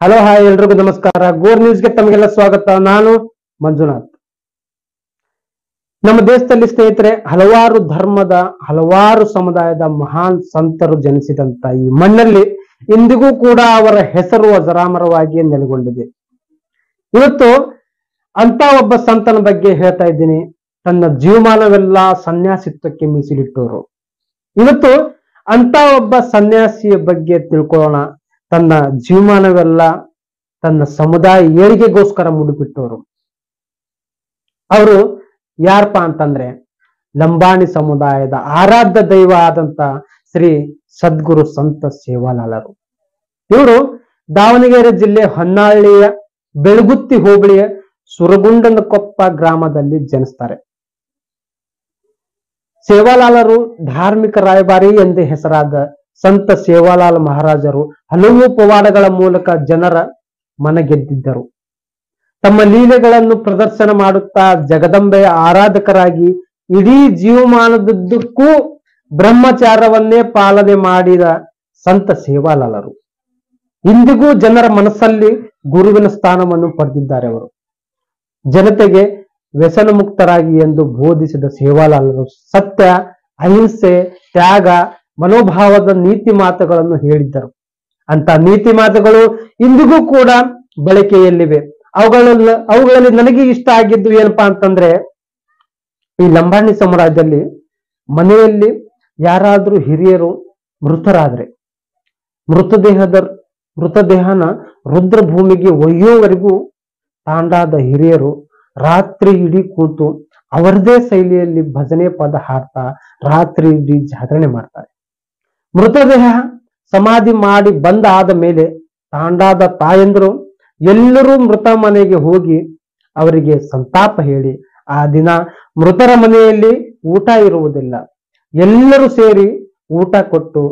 Hello hi ಎಲ್ರಿಗೂ ನಮಸ್ಕಾರ. ಗೋರ್ ನ್ಯೂಸ್ಗೆ ತಮಗೆಲ್ಲ ಸ್ವಾಗತ. ನಾನು ಮಂಜುನಾಥ್. ನಮ್ಮ ದೇಶದಲ್ಲಿ ಸ್ನೇಹಿತರೆ ಹಲವಾರು ಧರ್ಮದ ಹಲವಾರು ಸಮುದಾಯದ ಮಹಾನ್ ಸಂತರು ಜನಿಸಿದಂತ ಈ ಮಣ್ಣಲ್ಲಿ ಇಂದಿಗೂ ಕೂಡ ಅವರ ಹೆಸರು ಅಜರಾಮರವಾಗಿ ನೆಲೆಗೊಂಡಿದೆ. ಇವತ್ತು ಅಂತ ಒಬ್ಬ ಸಂತನ ಬಗ್ಗೆ ಹೇಳ್ತಾ ಇದ್ದೀನಿ. ತನ್ನ ಜೀವಮಾನವೆಲ್ಲ ಸನ್ಯಾಸಿತ್ವಕ್ಕೆ ಮೀಸಲಿಟ್ಟವರು. ಇವತ್ತು ಅಂತ ಒಬ್ಬ ಸನ್ಯಾಸಿಯ ಬಗ್ಗೆ ತಿಳ್ಕೊಳ್ಳೋಣ. ತನ್ನ ಜೀವಮಾನವೆಲ್ಲ ತನ್ನ ಸಮುದಾಯ ಏಳಿಗೆಗೋಸ್ಕರ ಮುಡಿಬಿಟ್ಟವರು. ಅವರು ಯಾರಪ್ಪ ಅಂತಂದ್ರೆ ಲಂಬಾಣಿ ಸಮುದಾಯದ ಆರಾಧ್ಯ ದೈವ ಆದಂತ ಶ್ರೀ ಸದ್ಗುರು ಸಂತ ಸೇವಾಲಾಲರು. ಇವರು ದಾವಣಗೆರೆ ಜಿಲ್ಲೆ ಹೊನ್ನಾಳಿಯ ಬೆಳಗುತ್ತಿ ಹೋಬಳಿಯ ಸುರಗುಂಡನಕೊಪ್ಪ ಗ್ರಾಮದಲ್ಲಿ ಜನಿಸ್ತಾರೆ. ಸೇವಾಲಾಲರು ಧಾರ್ಮಿಕ ರಾಯಭಾರಿ ಎಂದೇ ಹೆಸರಾದ ಸಂತ ಸೇವಾಲಾಲ ಮಹಾರಾಜರು ಹಲವು ಪವಾಡಗಳ ಮೂಲಕ ಜನರ ಮನಗೆದ್ದಿದ್ದರು. ತಮ್ಮ ಲೀಲೆಗಳನ್ನು ಪ್ರದರ್ಶನ ಮಾಡುತ್ತಾ ಜಗದಂಬೆಯ ಆರಾಧಕರಾಗಿ ಇಡೀ ಜೀವಮಾನದುದ್ದಕ್ಕೂ ಬ್ರಹ್ಮಚಾರವನ್ನೇ ಪಾಲನೆ ಮಾಡಿದ ಸಂತ ಸೇವಾಲಾಲರು ಇಂದಿಗೂ ಜನರ ಮನಸ್ಸಲ್ಲಿ ಗುರುವಿನ ಸ್ಥಾನವನ್ನು ಪಡೆದಿದ್ದಾರೆ. ಅವರು ಜನತೆಗೆ ವ್ಯಸನ ಮುಕ್ತರಾಗಿ ಎಂದು ಬೋಧಿಸಿದ ಸೇವಾಲಾಲರು ಸತ್ಯ, ಅಹಿಂಸೆ, ತ್ಯಾಗ ಮನೋಭಾವದ ನೀತಿ ಮಾತುಗಳನ್ನು ಹೇಳಿದ್ದರು. ಅಂತ ನೀತಿ ಮಾತುಗಳು ಇಂದಿಗೂ ಕೂಡ ಬಳಕೆಯಲ್ಲಿವೆ. ಅವುಗಳಲ್ಲಿ ನನಗೆ ಇಷ್ಟ ಆಗಿದ್ದು ಏನಪ್ಪಾ ಅಂತಂದ್ರೆ, ಈ ಲಂಬಾಣಿ ಸಮುದಾಯದಲ್ಲಿ ಮನೆಯಲ್ಲಿ ಯಾರಾದ್ರೂ ಹಿರಿಯರು ಮೃತರಾದ್ರೆ ಮೃತದೇಹನ ರುದ್ರ ಭೂಮಿಗೆ ಒಯ್ಯೋವರೆಗೂ ತಾಂಡಾದ ಹಿರಿಯರು ರಾತ್ರಿ ಇಡೀ ಕೂತು ಅವರದೇ ಶೈಲಿಯಲ್ಲಿ ಭಜನೆ ಪದ ಹಾಡ್ತಾ ರಾತ್ರಿ ಇಡೀ ಜಾಗರಣೆ ಮಾಡ್ತಾರೆ. ಮೃತದೇಹ ಸಮಾಧಿ ಮಾಡಿ ಬಂದ ಆದ ಮೇಲೆ ತಾಂಡಾದ ತಾಯಂದ್ರು ಎಲ್ಲರೂ ಮೃತ ಮನೆಗೆ ಹೋಗಿ ಅವರಿಗೆ ಸಂತಾಪ ಹೇಳಿ ಆ ದಿನ ಮೃತರ ಮನೆಯಲ್ಲಿ ಊಟ ಇರುವುದಿಲ್ಲ. ಎಲ್ಲರೂ ಸೇರಿ ಊಟ ಕೊಟ್ಟು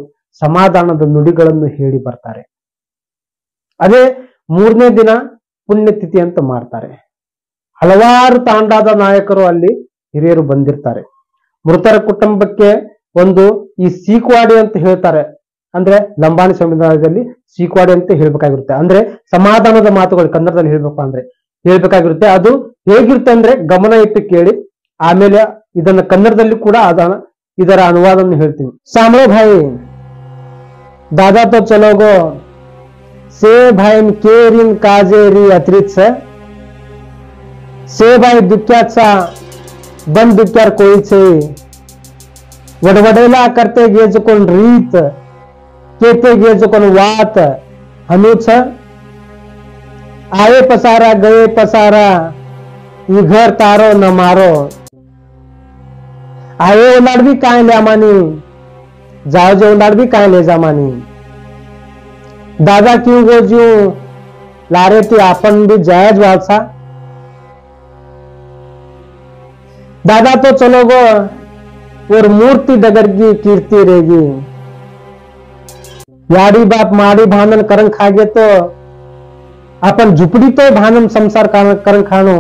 ಸಮಾಧಾನದ ನುಡಿಗಳನ್ನು ಹೇಳಿ ಬರ್ತಾರೆ. ಅದೇ 3ನೇ ದಿನ ಪುಣ್ಯತಿಥಿ ಅಂತ ಮಾಡ್ತಾರೆ. ಹಲವಾರು ತಾಂಡಾದ ನಾಯಕರು ಅಲ್ಲಿ ಹಿರಿಯರು ಬಂದಿರ್ತಾರೆ. ಮೃತರ ಕುಟುಂಬಕ್ಕೆ ಒಂದು ಈ ಸೀಕ್ವಾಡಿ ಅಂತ ಹೇಳ್ತಾರೆ. ಅಂದ್ರೆ ಲಂಬಾಣಿ ಸಮುದಾಯದಲ್ಲಿ ಸೀಕ್ವಾಡಿ ಅಂತ ಹೇಳ್ಬೇಕಾಗಿರುತ್ತೆ. ಅಂದ್ರೆ ಸಮಾಧಾನದ ಮಾತುಗಳು ಕನ್ನಡದಲ್ಲಿ ಹೇಳ್ಬೇಕಾಗಿರುತ್ತೆ. ಅದು ಹೇಗಿರುತ್ತೆ ಅಂದ್ರೆ ಗಮನ ಇಟ್ಟು ಕೇಳಿ. ಆಮೇಲೆ ಇದನ್ನ ಕನ್ನಡದಲ್ಲಿ ಕೂಡ ಇದರ ಅನುವಾದವನ್ನು ಹೇಳ್ತೀನಿ. ಸಾಮ್ರೋ ಭಾಯಿ दादा तो चलोगो से भाई केरिन काजेरी अतिरिक्त से भाई दुख्याचा बंद दुख्यार कोईचे वडवडेला करते गेजकोन रीत केते गेजकोन वात हनुच आए पसारा गए पसारा ये घर तारो न मारो आए उनाड भी काय ल्यामानी जाओ जो उनाड भी काय ले जामानी दादा क्यों गोजू लारे ती आपण भी जायज वाचा दादा तो चलोगो और मूर्ति डगरगी कीर्ति रहेगी याडी बाप माडी भानन करन खागे तो अपन झुपड़ी तो भानन संसार करन खानो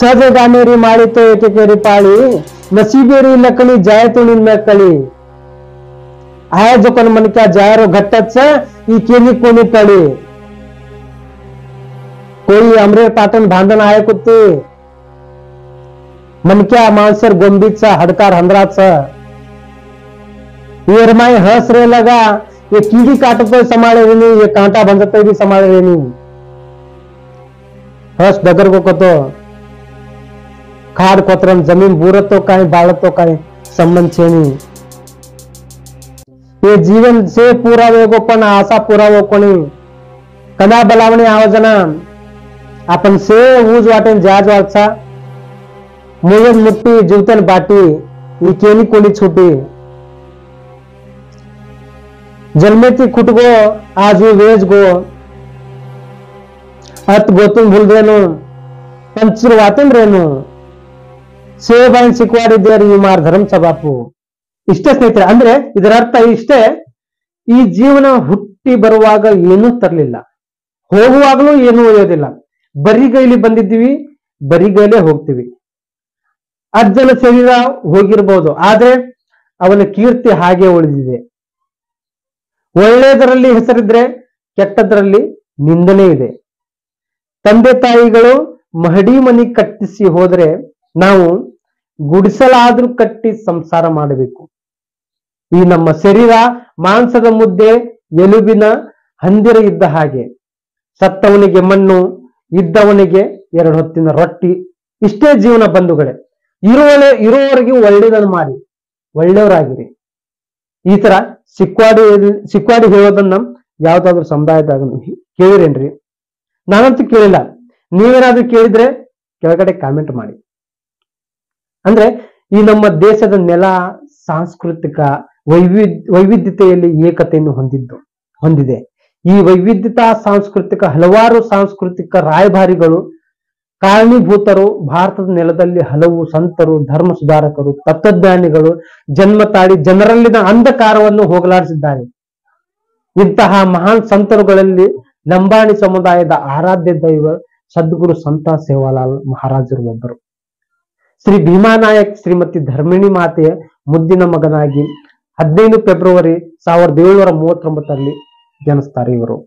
सज गानेरी माड़ी तो एक केरी पाड़ी नसीबेरी लकड़ी जाए तो निन कली आया जो कन मन क्या जाए रो घट्टच ई केनी कोनी पड़ी कोई अमरे पाटन भांडण आए कुत्ते मनक्या मांसर गोंबीचा हडकार हंद्राचा येरमाई हंस रे लगा ये कीड़ी काटतो संभाळे रेनी ये कांटा बंजतो भी संभाळे रेनी हंस डगर को कतो खाड़ कोतरन जमीन बूरतो काय बाळतो काय संबंध छेनी ये जीवन से पूरा वेगो पण आशा पूरा वो कोणी कदा बलावणी आवाजना आपण से ऊज वाटेन जाज वाचा मुयन मुट्टी जीवतन बाटी ये केनी कोणी छुटी जन्मेती खुटगो आज वेज गो अत गोतुम भूल रेनु पंचर वातन रेनु ಸೇವಾಯಿನ್ ಸಿಕ್ವಾಡಿದ್ದೇರು ಈ ಮಾರ್ ಧರ್ಮಸ ಬಾಪು. ಇಷ್ಟೇ ಸ್ನೇಹಿತರೆ. ಅಂದ್ರೆ ಇದರ ಅರ್ಥ ಇಷ್ಟೇ, ಈ ಜೀವನ ಹುಟ್ಟಿ ಬರುವಾಗ ಏನೂ ತರಲಿಲ್ಲ, ಹೋಗುವಾಗಲೂ ಏನೂ ಒಯ್ಯೋದಿಲ್ಲ. ಬರಿಗೈಲಿ ಬಂದಿದ್ದೀವಿ, ಬರಿಗೈಲೇ ಹೋಗ್ತೀವಿ. ಅಜ್ಜನ ಶರೀರ ಹೋಗಿರ್ಬೋದು, ಆದ್ರೆ ಅವನ ಕೀರ್ತಿ ಹಾಗೆ ಉಳಿದಿದೆ. ಒಳ್ಳೆಯದರಲ್ಲಿ ಹೆಸರಿದ್ರೆ ಕೆಟ್ಟದ್ರಲ್ಲಿ ನಿಂದನೆ ಇದೆ. ತಂದೆ ತಾಯಿಗಳು ಮಹಡಿ ಮನಿ ಕಟ್ಟಿಸಿ ಹೋದ್ರೆ ನಾವು ಗುಡಿಸಲಾದ್ರೂ ಕಟ್ಟಿ ಸಂಸಾರ ಮಾಡಬೇಕು. ಈ ನಮ್ಮ ಶರೀರ ಮಾಂಸದ ಮುದ್ದೆ, ಎಲುಬಿನ ಹಂದಿರ ಇದ್ದ ಹಾಗೆ. ಸತ್ತವನಿಗೆ ಮಣ್ಣು, ಇದ್ದವನಿಗೆ 2 ಹೊತ್ತಿನ ರೊಟ್ಟಿ. ಇಷ್ಟೇ ಜೀವನ ಬಂಧುಗಳೇ. ಇರುವವರೆಗೂ ಒಳ್ಳೆಯದನ್ನು ಮಾಡಿ, ಒಳ್ಳೆಯವರಾಗಿರಿ. ಈ ತರ ಸಿಕ್ವಾಡಿ ಹೇಳೋದನ್ನ ಯಾವ್ದಾದ್ರು ಸಮುದಾಯದಾಗ ಕೇಳಿರೇನ್ರಿ? ನಾನಂತೂ ಕೇಳಿಲ್ಲ. ನೀವೇನಾದ್ರೂ ಕೇಳಿದ್ರೆ ಕೆಳಗಡೆ ಕಾಮೆಂಟ್ ಮಾಡಿ. ಅಂದ್ರೆ ಈ ನಮ್ಮ ದೇಶದ ನೆಲ ಸಾಂಸ್ಕೃತಿಕ ವೈವಿಧ್ಯತೆಯಲ್ಲಿ ಏಕತೆಯನ್ನು ಹೊಂದಿದೆ. ಈ ವೈವಿಧ್ಯತಾ ಸಾಂಸ್ಕೃತಿಕ ಹಲವಾರು ಸಾಂಸ್ಕೃತಿಕ ರಾಯಭಾರಿಗಳು ಕಾರಣೀಭೂತರು. ಭಾರತದ ನೆಲದಲ್ಲಿ ಹಲವು ಸಂತರು, ಧರ್ಮ ಸುಧಾರಕರು, ತತ್ವಜ್ಞಾನಿಗಳು ಜನ್ಮ ತಾಳಿ ಜನರಲ್ಲಿನ ಅಂಧಕಾರವನ್ನು ಹೋಗಲಾಡಿಸಿದ್ದಾರೆ. ಇಂತಹ ಮಹಾನ್ ಸಂತರುಗಳಲ್ಲಿ ಲಂಬಾಣಿ ಸಮುದಾಯದ ಆರಾಧ್ಯ ದೈವ ಸದ್ಗುರು ಸಂತ ಸೇವಾಲಾಲ್ ಮಹಾರಾಜರು ಒಬ್ಬರು. ಶ್ರೀ ಭೀಮಾನಾಯಕ್ ಶ್ರೀಮತಿ ಧರ್ಮಿಣಿ ಮಾತೆಯ ಮುದ್ದಿನ ಮಗನಾಗಿ 15 ಫೆಬ್ರವರಿ 1739 ಜನಿಸ್ತಾರೆ. ಇವರು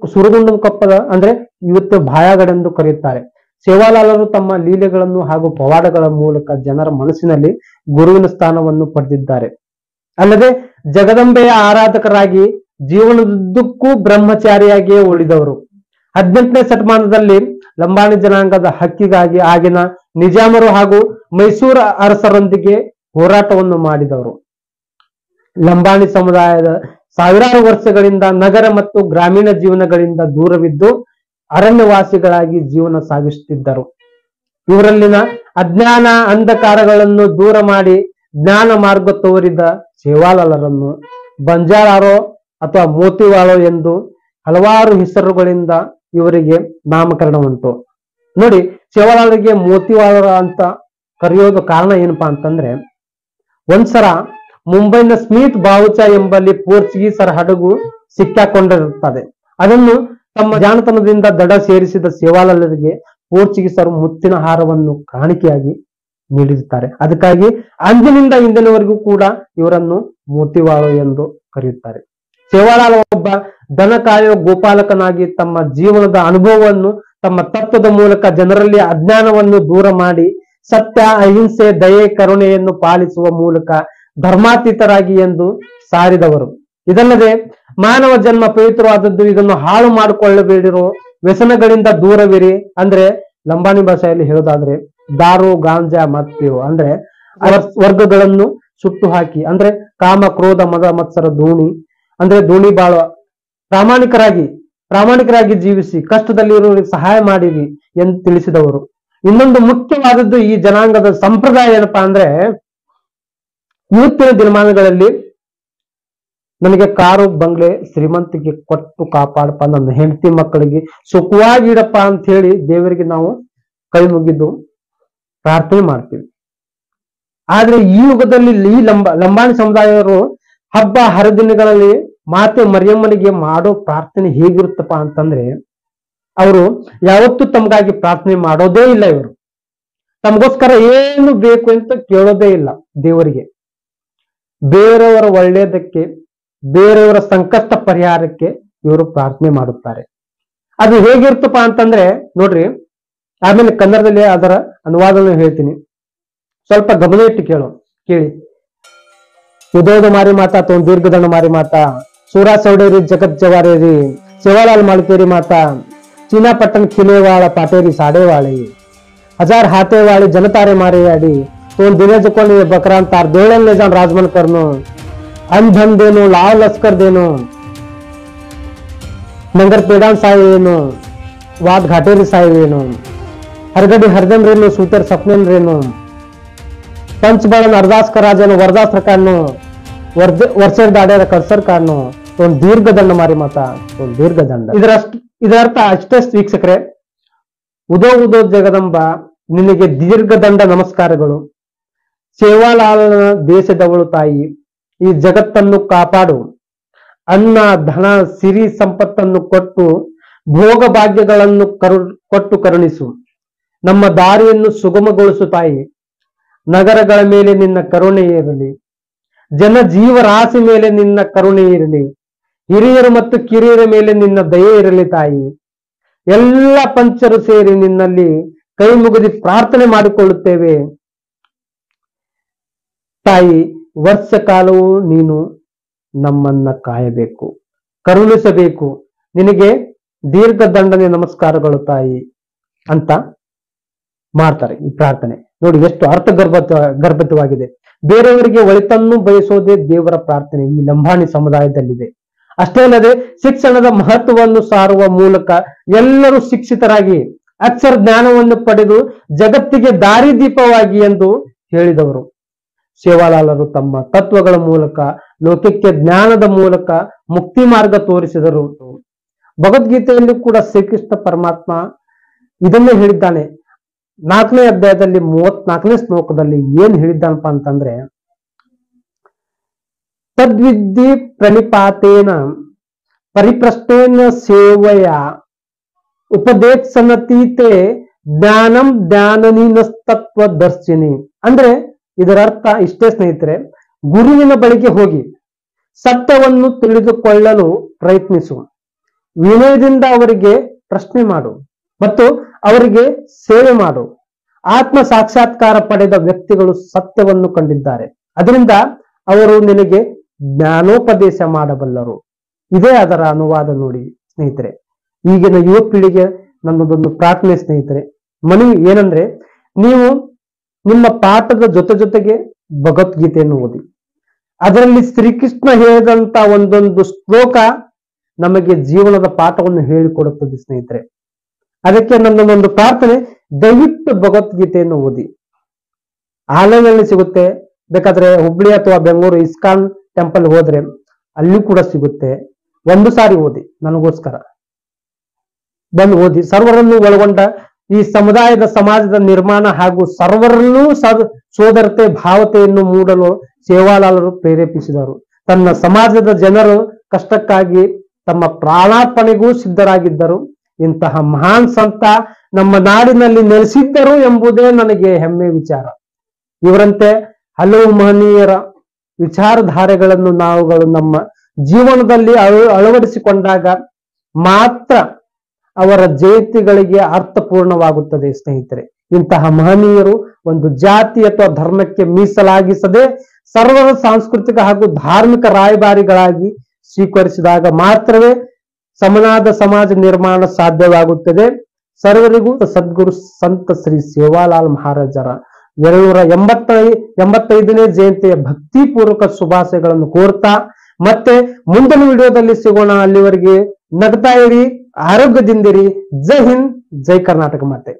ಸುರಗುಂಡಂ ಕೊಪ್ಪದ ಅಂದ್ರೆ ಇವತ್ತು ಭಾಯಾಗಡೆಂದು ಕರೆಯುತ್ತಾರೆ. ಸೇವಾಲಾಲರು ತಮ್ಮ ಲೀಲೆಗಳನ್ನು ಹಾಗೂ ಪವಾಡಗಳ ಮೂಲಕ ಜನರ ಮನಸ್ಸಿನಲ್ಲಿ ಗುರುವಿನ ಸ್ಥಾನವನ್ನು ಪಡೆದಿದ್ದಾರೆ. ಅಲ್ಲದೆ ಜಗದಂಬೆಯ ಆರಾಧಕರಾಗಿ ಜೀವನದುದ್ದಕ್ಕೂ ಬ್ರಹ್ಮಚಾರಿಯಾಗಿಯೇ ಉಳಿದವರು. 18ನೇ ಶತಮಾನದಲ್ಲಿ ಲಂಬಾಣಿ ಜನಾಂಗದ ಹಕ್ಕಿಗಾಗಿ ಆಗಿನ ನಿಜಾಮರು ಹಾಗೂ ಮೈಸೂರು ಅರಸರೊಂದಿಗೆ ಹೋರಾಟವನ್ನು ಮಾಡಿದವರು. ಲಂಬಾಣಿ ಸಮುದಾಯದ ಸಾವಿರಾರು ವರ್ಷಗಳಿಂದ ನಗರ ಮತ್ತು ಗ್ರಾಮೀಣ ಜೀವನಗಳಿಂದ ದೂರವಿದ್ದು ಅರಣ್ಯವಾಸಿಗಳಾಗಿ ಜೀವನ ಸಾಗಿಸುತ್ತಿದ್ದರು. ಇವರಲ್ಲಿನ ಅಜ್ಞಾನ ಅಂಧಕಾರಗಳನ್ನು ದೂರ ಮಾಡಿ ಜ್ಞಾನ ಮಾರ್ಗ ತೋರಿದ ಸೇವಾಲಾಲರನ್ನು ಬಂಜಾರಾರೋ ಅಥವಾ ಮೋತಿವಾಳೋ ಎಂದು ಹಲವಾರು ಹೆಸರುಗಳಿಂದ ಇವರಿಗೆ ನಾಮಕರಣ ಉಂಟು. ನೋಡಿ, ಸೇವಾಲಾಲರಿಗೆ ಮೋತಿವಾಳರ ಅಂತ ಕರೆಯೋದು ಕಾರಣ ಏನಪ್ಪಾ ಅಂತಂದ್ರೆ, ಒಂದ್ಸಲ ಮುಂಬೈನ ಸ್ಮಿತ್ ಬಾವುಚ ಎಂಬಲ್ಲಿ ಪೋರ್ಚುಗೀಸರ ಹಡಗು ಸಿಕ್ಕಾಕೊಂಡಿರುತ್ತದೆ. ಅದನ್ನು ತಮ್ಮ ಜಾಣತನದಿಂದ ದಡ ಸೇರಿಸಿದ ಸೇವಾಲಾಲರಿಗೆ ಪೋರ್ಚುಗೀಸರು ಮುತ್ತಿನ ಹಾರವನ್ನು ಕಾಣಿಕೆಯಾಗಿ ನೀಡಿರುತ್ತಾರೆ. ಅದಕ್ಕಾಗಿ ಅಂದಿನಿಂದ ಇಂದಿನವರೆಗೂ ಕೂಡ ಇವರನ್ನು ಮೋತಿವಾಳು ಎಂದು ಕರೆಯುತ್ತಾರೆ. ಸೇವಾಲಾಲ ಒಬ್ಬ ದನ ಕಾಯುವ ಗೋಪಾಲಕನಾಗಿ ತಮ್ಮ ಜೀವನದ ಅನುಭವವನ್ನು ತಮ್ಮ ತತ್ವದ ಮೂಲಕ ಜನರಲ್ಲಿ ಅಜ್ಞಾನವನ್ನು ದೂರ ಮಾಡಿ ಸತ್ಯ, ಅಹಿಂಸೆ, ದಯೆ, ಕರುಣೆಯನ್ನು ಪಾಲಿಸುವ ಮೂಲಕ ಧರ್ಮಾತೀತರಾಗಿ ಎಂದು ಸಾರಿದವರು. ಇದಲ್ಲದೆ ಮಾನವ ಜನ್ಮ ಪವಿತ್ರವಾದದ್ದು, ಇದನ್ನು ಹಾಳು ಮಾಡಿಕೊಳ್ಳಬೇಡಿರೋ, ವ್ಯಸನಗಳಿಂದ ದೂರವಿರಿ. ಅಂದ್ರೆ ಲಂಬಾಣಿ ಭಾಷೆಯಲ್ಲಿ ಹೇಳೋದಾದ್ರೆ ದಾರು, ಗಾಂಜಾ, ಮದ್ಯವು ಅಂದ್ರೆ ವರ್ಗಗಳನ್ನು ಸುಟ್ಟು ಹಾಕಿ, ಅಂದ್ರೆ ಕಾಮ, ಕ್ರೋಧ, ಮದ, ಮತ್ಸರ, ಅಂದ್ರೆ ದೋಣಿ ಬಾಳ ಪ್ರಾಮಾಣಿಕರಾಗಿ ಜೀವಿಸಿ ಕಷ್ಟದಲ್ಲಿರುವವರಿಗೆ ಸಹಾಯ ಮಾಡಿರಿ ಎಂದು ತಿಳಿಸಿದವರು. ಇನ್ನೊಂದು ಮುಖ್ಯವಾದದ್ದು ಈ ಜನಾಂಗದ ಸಂಪ್ರದಾಯ ಏನಪ್ಪಾ ಅಂದ್ರೆ, ಇವತ್ತಿನ ದಿನಮಾನಗಳಲ್ಲಿ ನನಗೆ ಕಾರು, ಬಂಗ್ಲೆ, ಶ್ರೀಮಂತಿಗೆ ಕೊಟ್ಟು ಕಾಪಾಡಪ್ಪ, ನನ್ನ ಹೆಂಡತಿ ಮಕ್ಕಳಿಗೆ ಸುಖವಾಗಿ ಇಡಪ್ಪ ಅಂತ ಹೇಳಿ ದೇವರಿಗೆ ನಾವು ಕೈ ಮುಗಿದು ಪ್ರಾರ್ಥನೆ ಮಾಡ್ತೀವಿ. ಆದ್ರೆ ಈ ಯುಗದಲ್ಲಿ ಈ ಲಂಬಾಣಿ ಸಮುದಾಯವರು ಹಬ್ಬ ಹರಿದಿನಗಳಲ್ಲಿ ಮಾತೆ ಮರಿಯಮ್ಮನಿಗೆ ಮಾಡೋ ಪ್ರಾರ್ಥನೆ ಹೇಗಿರುತ್ತಪ್ಪ ಅಂತಂದ್ರೆ, ಅವರು ಯಾವತ್ತೂ ತಮಗಾಗಿ ಪ್ರಾರ್ಥನೆ ಮಾಡೋದೇ ಇಲ್ಲ. ಇವರು ತಮಗೋಸ್ಕರ ಏನು ಬೇಕು ಅಂತ ಕೇಳೋದೇ ಇಲ್ಲ ದೇವರಿಗೆ. ಬೇರೆಯವರ ಒಳ್ಳೆಯದಕ್ಕೆ, ಬೇರೆಯವರ ಸಂಕಷ್ಟ ಪರಿಹಾರಕ್ಕೆ ಇವರು ಪ್ರಾರ್ಥನೆ ಮಾಡುತ್ತಾರೆ. ಅದು ಹೇಗಿರ್ತಪ್ಪ ಅಂತಂದ್ರೆ ನೋಡ್ರಿ, ಆಮೇಲೆ ಕನ್ನಡದಲ್ಲಿ ಅದರ ಅನುವಾದವನ್ನು ಹೇಳ್ತೀನಿ, ಸ್ವಲ್ಪ ಗಮನ ಇಟ್ಟು ಕೇಳಿ. ಉದೋದ ಮಾರಿ ಮಾತಾ ತೋ ದೀರ್ಘದಂಡ ಮಾರಿ ಮಾತಾ, सूरा सौडेरी जगत जवारेरी, सेवालाल मालकेरी माता, चीना पट्टन खिलेवाड़ पाटेरी साड़े वाले, 1000 हाथे वाली जनतारे मारे आड़ी, तो दिने जकोनी बकरान तार देवलन ले जान राजमन करनो, अंधन देनो, लाव लस्कर देनो, नंगर पेड़ान सायेनो, वाद घाटेरी सायेनो, हरगडी हरदम रेनो, सूतर सपनेन रेनो, पंचबळन अरदास कराजेनो, वरदास रकानो, ವರ್ಷದ ದಾಡ್ಯಾರ ಕರ್ಸರ್ ಕಾರಣು ಒಂದು ದೀರ್ಘದಂಡ ಮಾರಿ ಮಾತಾ, ಒಂದು ದೀರ್ಘದಂಡ. ಇದರರ್ಥ ಅಷ್ಟೇ ವೀಕ್ಷಕರೇ, ಉದೋ ಜಗದಂಬ ನಿನಗೆ ದೀರ್ಘದಂಡ ನಮಸ್ಕಾರಗಳು. ಸೇವಾಲಾಲನ ದೇಶದವಳು ತಾಯಿ, ಈ ಜಗತ್ತನ್ನು ಕಾಪಾಡು. ಅನ್ನ, ಧನ, ಸಿರಿ ಸಂಪತ್ತನ್ನು ಕೊಟ್ಟು ಭೋಗ ಭಾಗ್ಯಗಳನ್ನು ಕೊಟ್ಟು ಕರುಣಿಸು. ನಮ್ಮ ದಾರಿಯನ್ನು ಸುಗಮಗೊಳಿಸು ತಾಯಿ. ನಗರಗಳ ಮೇಲೆ ನಿನ್ನ ಕರುಣೆ ಇರಲಿ, ಜನ ಜೀವರಾಶಿ ಮೇಲೆ ನಿನ್ನ ಕರುಣೆ ಇರಲಿ. ಹಿರಿಯರು ಮತ್ತು ಕಿರಿಯರ ಮೇಲೆ ನಿನ್ನ ದಯೆ ಇರಲಿ ತಾಯಿ. ಎಲ್ಲ ಪಂಚರು ಸೇರಿ ನಿನ್ನಲ್ಲಿ ಕೈ ಮುಗಿದು ಪ್ರಾರ್ಥನೆ ಮಾಡಿಕೊಳ್ಳುತ್ತೇವೆ ತಾಯಿ. ವರ್ಷ ಕಾಲವೂ ನೀನು ನಮ್ಮನ್ನ ಕಾಯಬೇಕು, ಕರುಣಿಸಬೇಕು. ನಿನಗೆ ದೀರ್ಘ ದಂಡನೆ ನಮಸ್ಕಾರಗಳು ತಾಯಿ ಅಂತ ಮಾಡ್ತಾರೆ ಈ ಪ್ರಾರ್ಥನೆ. ನೋಡಿ ಎಷ್ಟು ಗರ್ಭಿತವಾಗಿದೆ. ಬೇರೆಯವರಿಗೆ ಒಳಿತನ್ನು ಬಯಸೋದೇ ದೇವರ ಪ್ರಾರ್ಥನೆ ಈ ಲಂಬಾಣಿ ಸಮುದಾಯದಲ್ಲಿದೆ. ಅಷ್ಟೇ ಅಲ್ಲದೆ ಶಿಕ್ಷಣದ ಮಹತ್ವವನ್ನು ಸಾರುವ ಮೂಲಕ ಎಲ್ಲರೂ ಶಿಕ್ಷಿತರಾಗಿ ಅಕ್ಷರ ಜ್ಞಾನವನ್ನು ಪಡೆದು ಜಗತ್ತಿಗೆ ದಾರಿದೀಪವಾಗಿ ಎಂದು ಹೇಳಿದವರು ಸೇವಾಲಾಲರು. ತಮ್ಮ ತತ್ವಗಳ ಮೂಲಕ ಲೋಕಕ್ಕೆ ಜ್ಞಾನದ ಮೂಲಕ ಮುಕ್ತಿ ಮಾರ್ಗ ತೋರಿಸಿದರು. ಭಗವದ್ಗೀತೆಯಲ್ಲಿ ಕೂಡ ಶ್ರೀಕೃಷ್ಣ ಪರಮಾತ್ಮ ಇದನ್ನೇ ಹೇಳಿದ್ದಾನೆ. 4ನೇ ಅಧ್ಯಾಯದಲ್ಲಿ 34ನೇ ಶ್ಲೋಕದಲ್ಲಿ ಏನ್ ಹೇಳಿದ್ದಾನಪ್ಪ ಅಂತಂದ್ರೆ, ತದ್ವಿದ್ಧಿ ಪ್ರಣಿಪಾತೇನ ಪರಿಪ್ರಶ್ನೇನ ಸೇವಯ ಉಪದೇಶನತೀತೆ ಜ್ಞಾನಂ ಜ್ಞಾನನೀನಸ್ತತ್ವ ದರ್ಶಿನಿ. ಅಂದ್ರೆ ಇದರ ಅರ್ಥ ಇಷ್ಟೇ ಸ್ನೇಹಿತರೆ, ಗುರುವಿನ ಬಳಿಗೆ ಹೋಗಿ ಸತ್ಯವನ್ನು ತಿಳಿದುಕೊಳ್ಳಲು ಪ್ರಯತ್ನಿಸು, ವಿನಯದಿಂದ ಅವರಿಗೆ ಪ್ರಶ್ನೆ ಮಾಡು ಮತ್ತು ಅವರಿಗೆ ಸೇವೆ ಮಾಡು. ಆತ್ಮ ಸಾಕ್ಷಾತ್ಕಾರ ಪಡೆದ ವ್ಯಕ್ತಿಗಳು ಸತ್ಯವನ್ನು ಕಂಡಿದ್ದಾರೆ, ಅದರಿಂದ ಅವರು ನಿನಗೆ ಜ್ಞಾನೋಪದೇಶ ಮಾಡಬಲ್ಲರು. ಇದೇ ಅದರ ಅನುವಾದ ನೋಡಿ ಸ್ನೇಹಿತರೆ. ಈಗಿನ ಯುವ ಪೀಳಿಗೆ ನನ್ನದೊಂದು ಪ್ರಾರ್ಥನೆ ಸ್ನೇಹಿತರೆ, ಮನವಿ ಏನಂದ್ರೆ, ನೀವು ನಿಮ್ಮ ಪಾಠದ ಜೊತೆಗೆ ಭಗವದ್ಗೀತೆಯನ್ನು ಓದಿ. ಅದರಲ್ಲಿ ಶ್ರೀಕೃಷ್ಣ ಹೇಳಿದಂತ ಒಂದೊಂದು ಶ್ಲೋಕ ನಮಗೆ ಜೀವನದ ಪಾಠವನ್ನು ಹೇಳಿಕೊಡುತ್ತದೆ ಸ್ನೇಹಿತರೆ. ಅದಕ್ಕೆ ನನ್ನದೊಂದು ಪ್ರಾರ್ಥನೆ, ದಯವಿಟ್ಟು ಭಗವದ್ಗೀತೆಯನ್ನು ಓದಿ. ಆನ್ಲೈನ್ನಲ್ಲಿ ಸಿಗುತ್ತೆ, ಬೇಕಾದ್ರೆ ಹುಬ್ಳಿ ಅಥವಾ ಬೆಂಗಳೂರು ಇಸ್ಕಾನ್ ಟೆಂಪಲ್ ಹೋದ್ರೆ ಅಲ್ಲಿ ಕೂಡ ಸಿಗುತ್ತೆ. ಒಂದು ಸಾರಿ ಓದಿ, ನನಗೋಸ್ಕರ ಬಂದು ಓದಿ. ಸರ್ವರನ್ನು ಒಳಗೊಂಡ ಈ ಸಮುದಾಯದ ಸಮಾಜದ ನಿರ್ಮಾಣ ಹಾಗೂ ಸರ್ವರಲ್ಲೂ ಸೋದರತೆ ಭಾವತೆಯನ್ನು ಮೂಡಲು ಸೇವಾಲಾಲರು ಪ್ರೇರೇಪಿಸಿದರು. ತನ್ನ ಸಮಾಜದ ಜನರು ಕಷ್ಟಕ್ಕಾಗಿ ತಮ್ಮ ಪ್ರಾಣಾರ್ಪಣೆಗೂ ಸಿದ್ಧರಾಗಿದ್ದರು. ಇಂತಹ ಮಹಾನ್ ಸಂತ ನಮ್ಮ ನಾಡಿನಲ್ಲಿ ನೆಲೆಸಿದ್ದರು ಎಂಬುದೇ ನನಗೆ ಹೆಮ್ಮೆ ವಿಚಾರ. ಇವರಂತೆ ಹಲವು ಮಹನೀಯರ ವಿಚಾರಧಾರೆಗಳನ್ನು ನಾವುಗಳು ನಮ್ಮ ಜೀವನದಲ್ಲಿ ಅಳವಡಿಸಿಕೊಂಡಾಗ ಮಾತ್ರ ಅವರ ಜಯಂತಿಗಳಿಗೆ ಅರ್ಥಪೂರ್ಣವಾಗುತ್ತದೆ ಸ್ನೇಹಿತರೆ. ಇಂತಹ ಮಹನೀಯರು ಒಂದು ಜಾತಿ ಅಥವಾ ಧರ್ಮಕ್ಕೆ ಮೀಸಲಾಗಿಸದೆ ಸರ್ವರ ಸಾಂಸ್ಕೃತಿಕ ಹಾಗೂ ಧಾರ್ಮಿಕ ರಾಯಭಾರಿಗಳಾಗಿ ಸ್ವೀಕರಿಸಿದಾಗ ಮಾತ್ರವೇ ಸಮನಾದ ಸಮಾಜ ನಿರ್ಮಾಣ ಸಾಧ್ಯವಾಗುತ್ತದೆ. ಸರ್ವರಿಗೂ ಸದ್ಗುರು ಸಂತ ಶ್ರೀ ಸೇವಾಲಾಲ್ ಮಹಾರಾಜರ 285ನೇ ಜಯಂತಿಯ ಭಕ್ತಿಪೂರ್ವಕ ಶುಭಾಶಯಗಳನ್ನು ಕೋರ್ತಾ ಮತ್ತೆ ಮುಂದಿನ ವಿಡಿಯೋದಲ್ಲಿ ಸಿಗೋಣ. ಅಲ್ಲಿವರೆಗೆ ನಗ್ತಾ ಇರಿ, ಆರೋಗ್ಯದಿಂದಿರಿ. ಜೈ ಹಿಂದ್, ಜೈ ಕರ್ನಾಟಕ ಮಾತೆ.